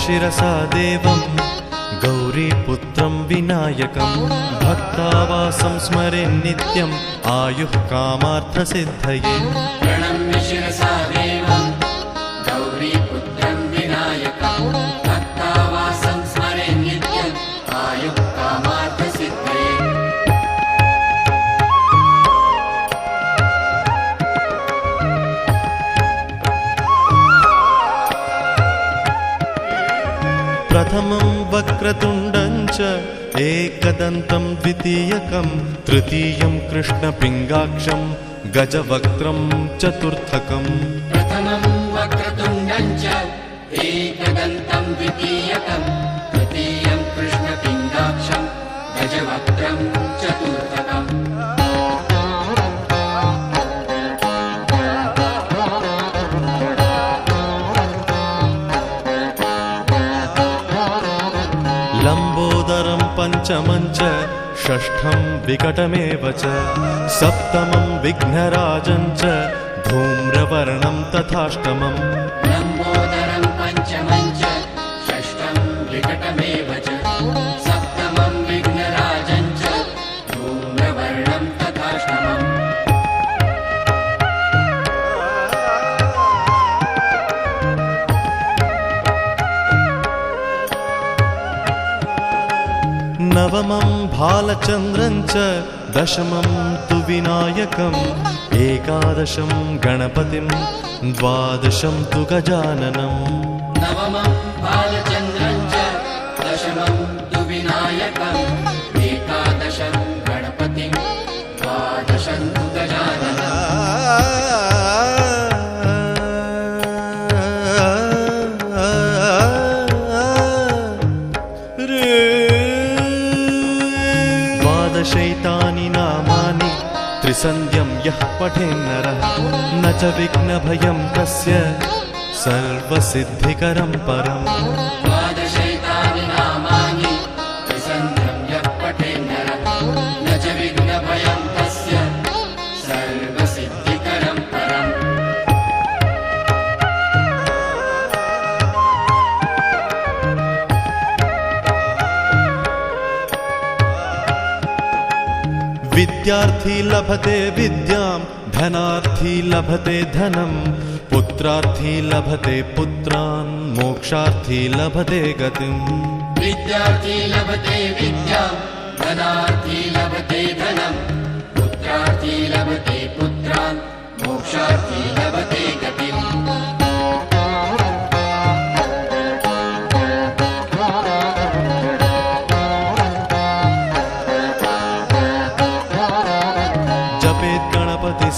शिरसा देवं गौरीपुत्रं विनायकं भक्तावासं स्मरे नित्यम् आयुः कामार्थसिद्धये। प्रणम्य शिरसा देवं गौरीपुत्रं विनायकं भक्तावासं स्मरे नित्यम् आयुः कामार्थसिद्धये। प्रथमं वक्रतुण्डं च एकदन्तं द्वितीयकं तृतीयं कृष्णपिङ्गाक्षं गजवक्त्रं चतुर्थकम्। प्रथमं वक्रतुण्डं च एकदन्तं द्वितीयकं तृतीयं कृष्णपिङ्गाक्षं गजवक्त्रं चतुर्थकम्। लम्बोदरं पञ्चमं च षष्ठं विकटमेव च सप्तमं विघ्नराजं च धूम्रवर्णं तथाष्टमम्। लम्बोदरं पञ्चमं च षष्ठं विकटमेव च सप्तमं विघ्नराजं च धूम्रवर्णं तथाष्टमम्। नवमं भालचन्द्रं च दशमं तु विनायकम् एकादशं गणपतिं द्वादशं तु गजाननम्। नवमं बालचन्द्रं च दशमं तु विनायकम् एकादशं गणपतिं द्वादशं तु गजाननम्। द्वादशैतानि नामानि त्रिसन्ध्यं यः पठेन्नरः न च विघ्नभयं तस्य सर्वसिद्धिकरं परम्। द्वादशैतानि नामानि त्रिसन्ध्यं यः पठेन्नरः न च विघ्नभयं तस्य सर्वसिद्धिकरं परम्। विद्यार्थी लभते विद्यां धनार्थी लभते धनं पुत्रार्थी लभते पुत्रान् मोक्षार्थी लभते गतिम्। विद्यार्थी लभते विद्यां धनार्थी लभते धनं पुत्रार्थी लभते पुत्रान् मोक्षार्थी लभते गतिम्।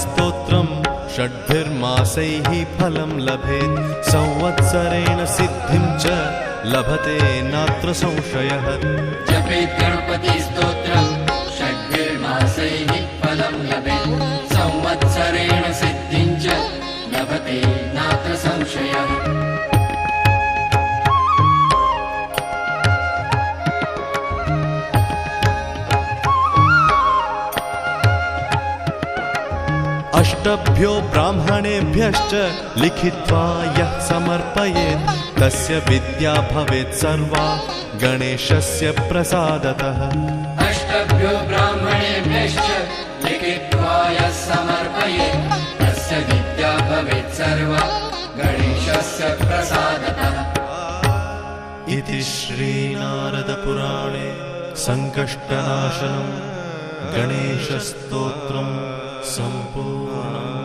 स्तोत्रं षड्भिर्मासैः फलं लभेत् संवत्सरेण सिद्धिं च लभते नात्र संशयः। जपेत् गणपति स्तोत्रं षड्भिर्मासैः फलं लभेत् संवत्सरेण सिद्धिं च लभते नात्र संशयः। अष्टभ्यो ब्राह्मणेभ्यश्च लिखित्वा यः समर्पयेत् तस्य विद्या भवेत् सर्वा गणेशस्य प्रसादतः। अष्टभ्यो ब्राह्मणेभ्यश्च लिखित्वा यः समर्पयेत् तस्य विद्या भवेत् सर्वा गणेशस्य प्रसादतः। इति श्रीनारदपुराणे संकष्टनाशनं गणेशस्तोत्रं सम्पूर्णम्।